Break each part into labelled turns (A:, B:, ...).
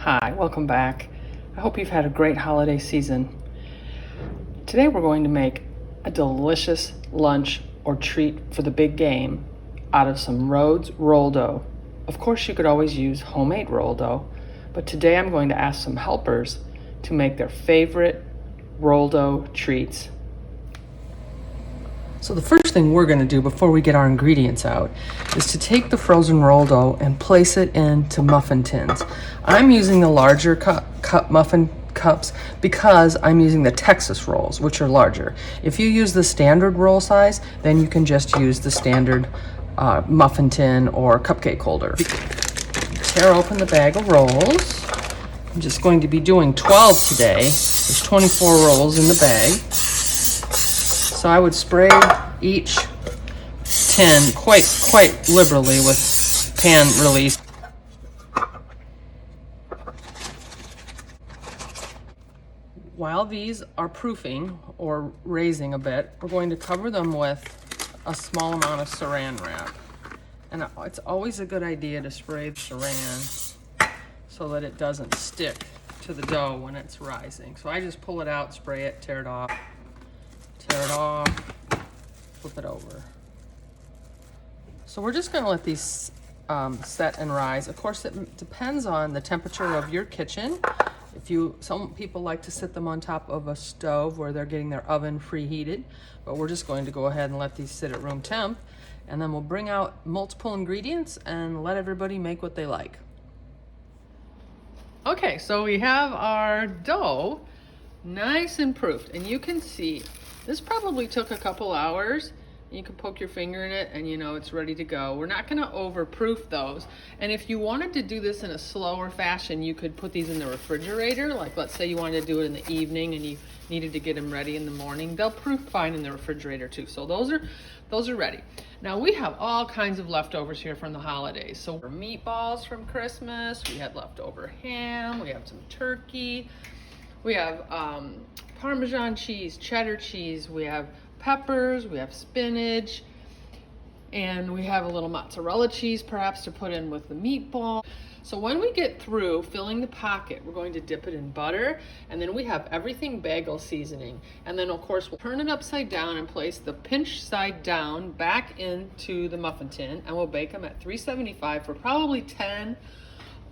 A: Hi, welcome back. I hope you've had a great holiday season. Today we're going to make a delicious lunch or treat for the big game out of some Rhodes roll dough. Of course, you could always use homemade roll dough, but today I'm going to ask some helpers to make their favorite roll dough treats. So the first thing we're going to do before we get our ingredients out is to take the frozen roll dough and place it into muffin tins. I'm using the larger cup muffin cups because I'm using the Texas rolls, which are larger. If you use the standard roll size, then you can just use the standard muffin tin or cupcake holder. Tear open the bag of rolls. I'm just going to be doing 12 today. There's 24 rolls in the bag. So I would spray each tin quite liberally with pan release. While these are proofing or raising a bit, we're going to cover them with a small amount of Saran wrap. And it's always a good idea to spray the Saran so that it doesn't stick to the dough when it's rising. So I just pull it out, spray it, tear it off, flip it over. So we're just gonna let these set and rise. Of course, it depends on the temperature of your kitchen. Some people like to sit them on top of a stove where they're getting their oven preheated, but we're just going to go ahead and let these sit at room temp, and then we'll bring out multiple ingredients and let everybody make what they like. Okay, so we have our dough nice and proofed, and you can see this probably took a couple hours. You can poke your finger in it and you know it's ready to go. We're not going to overproof those. And if you wanted to do this in a slower fashion, you could put these in the refrigerator. Like let's say you wanted to do it in the evening and you needed to get them ready in the morning. They'll proof fine in the refrigerator too. So those are ready. Now we have all kinds of leftovers here from the holidays. So meatballs from Christmas, we had leftover ham, we have some turkey, we have Parmesan cheese, cheddar cheese, we have peppers, we have spinach, and we have a little mozzarella cheese perhaps to put in with the meatball. So when we get through filling the pocket, we're going to dip it in butter, and then we have everything bagel seasoning. And then of course we'll turn it upside down and place the pinch side down back into the muffin tin, and we'll bake them at 375 for probably 10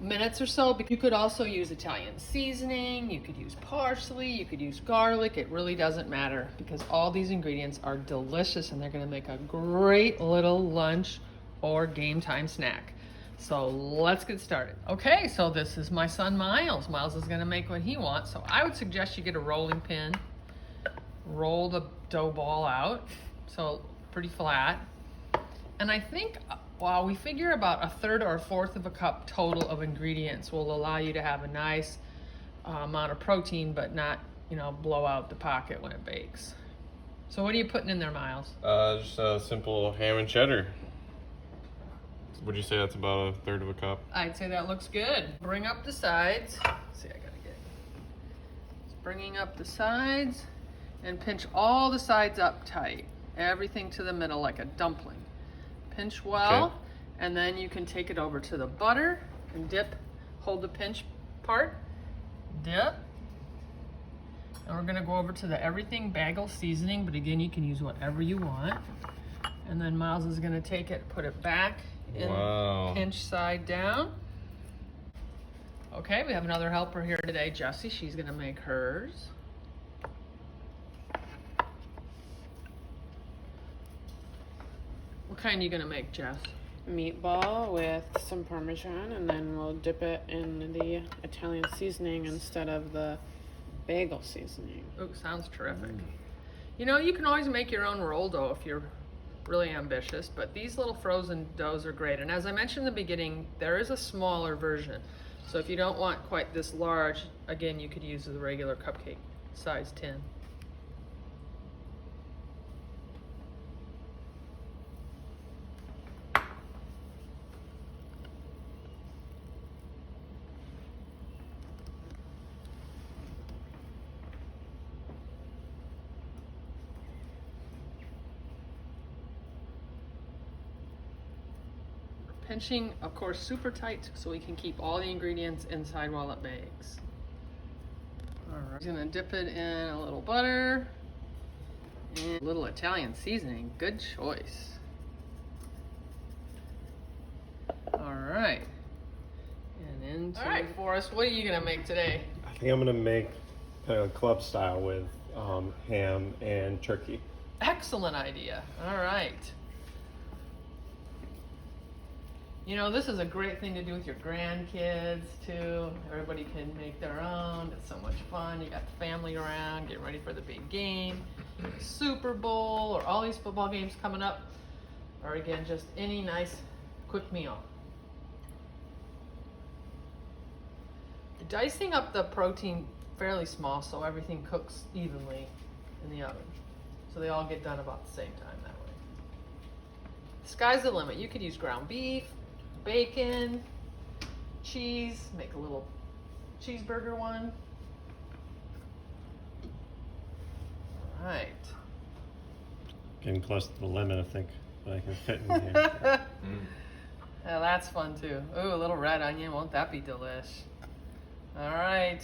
A: minutes or so. But you could also use Italian seasoning, you could use parsley, you could use garlic. It really doesn't matter because all these ingredients are delicious and they're going to make a great little lunch or game time snack. So let's get started. Okay, so this is my son Miles. Miles is going to make what he wants. So I would suggest you get a rolling pin, roll the dough ball out so pretty flat. And I think we figure about a third or a fourth of a cup total of ingredients will allow you to have a nice amount of protein, but not, blow out the pocket when it bakes. So what are you putting in there, Miles?
B: Just a simple ham and cheddar. Would you say that's about a third of a cup?
A: I'd say that looks good. Bring up the sides. Let's see, bringing up the sides and pinch all the sides up tight. Everything to the middle like a dumpling. Pinch well, okay. And then you can take it over to the butter and dip, hold the pinch part, dip. And we're gonna go over to the everything Bagel Seasoning, but again, you can use whatever you want. And then Miles is gonna take it, put it back in, pinch side down. Okay, we have another helper here today, Jessie. She's gonna make hers. What kind are you gonna make, Jess?
C: Meatball with some Parmesan, and then we'll dip it in the Italian seasoning instead of the bagel seasoning.
A: Oh, sounds terrific. You can always make your own roll dough if you're really ambitious, but these little frozen doughs are great. And as I mentioned in the beginning, there is a smaller version. So if you don't want quite this large, again, you could use the regular cupcake size tin. Pinching, of course, super tight so we can keep all the ingredients inside while it bakes. All right, I'm gonna dip it in a little butter and a little Italian seasoning. Good choice. All right. And into... All right, Forrest, what are you gonna make today?
D: I think I'm gonna make kind of club style with ham and turkey.
A: Excellent idea. All right. You know, this is a great thing to do with your grandkids too. Everybody can make their own. It's so much fun. You got the family around, getting ready for the big game, Super Bowl, or all these football games coming up, or again, just any nice quick meal. Dicing up the protein fairly small so everything cooks evenly in the oven. So they all get done about the same time that way. Sky's the limit. You could use ground beef, bacon, cheese, make a little cheeseburger one. All right.
D: Getting close to the limit, I think, that I can fit in here.
A: Yeah, that's fun too. Ooh, a little red onion. Won't that be delish? All right.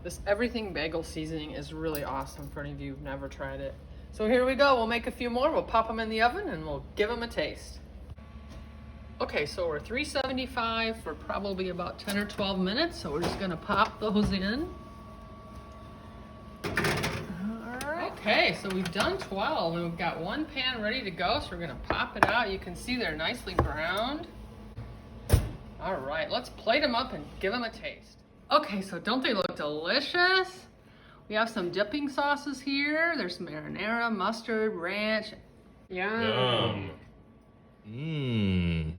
A: This everything bagel seasoning is really awesome for any of you who've never tried it. So here we go. We'll make a few more. We'll pop them in the oven and we'll give them a taste. Okay, so we're 375 for probably about 10 or 12 minutes. So we're just gonna pop those in. All right. Okay, so we've done 12 and we've got one pan ready to go. So we're gonna pop it out. You can see they're nicely browned. All right, let's plate them up and give them a taste. Okay, so don't they look delicious? We have some dipping sauces here. There's marinara, mustard, ranch.
C: Yum.
B: Yum. Mmm.